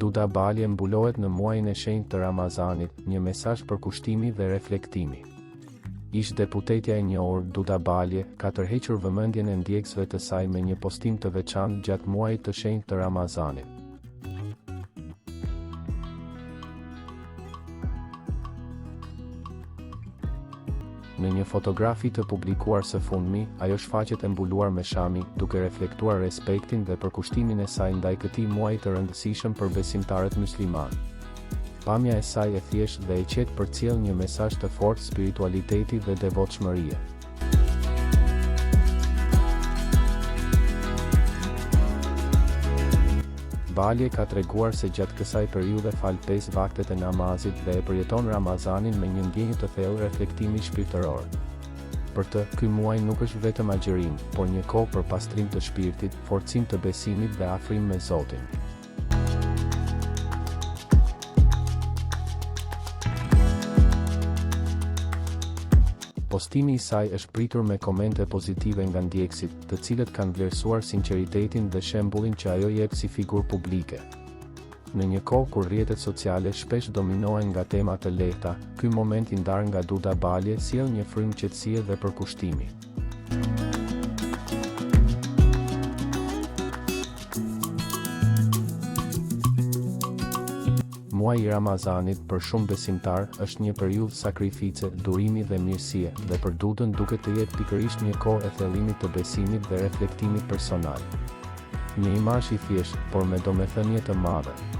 Duda Balje mbulohet në muajin e shenjtë të Ramazanit, një mesazh për kushtimi dhe reflektimi. Ish deputetja e njohur Duda Balje ka tërhequr vëmendjen e ndjekësve të saj me një postim të veçantë gjatë muajit të shenjtë të Ramazanit. Në një fotografi të publikuar së fundmi, ajo shfaqet e mbuluar me shami, duke reflektuar respektin dhe përkushtimin e saj ndaj këtij muaji të rëndësishëm për besimtarët musliman. Pamja e saj e thjeshtë dhe e qetë përcjell një mesazh të fortë spiritualiteti dhe devotshmërie. Balje ka treguar se gjatë kësaj periudhe fal 5 vaktet e namazit dhe e përjeton Ramazanin me një ndjenjë të thellë reflektimi shpirtëror. Për të, ky muaj nuk është vetëm agjërim, por një kohë për pastrim të shpirtit, forcim të besimit dhe afrim me Zotin. Postimi i saj është pritur me komente pozitive nga ndjekësit, të cilët kanë vlerësuar sinqeritetin dhe shembullin që ajo jep si figurë publike. Në një kohë kur rrjetet sociale shpesh dominohen nga tema të lehta, ky moment i ndarë nga Duda Balje sjell një frymë qetësie dhe përkushtimi. Muaji i Ramazanit për shumë besimtar është një periudhë sakrifice, durimi dhe mirësie, dhe për Dudën duket të jetë pikërisht një kohë e thellimit të besimit dhe reflektimit personal. Një imazh i thjeshtë, por me domethënie të madhe.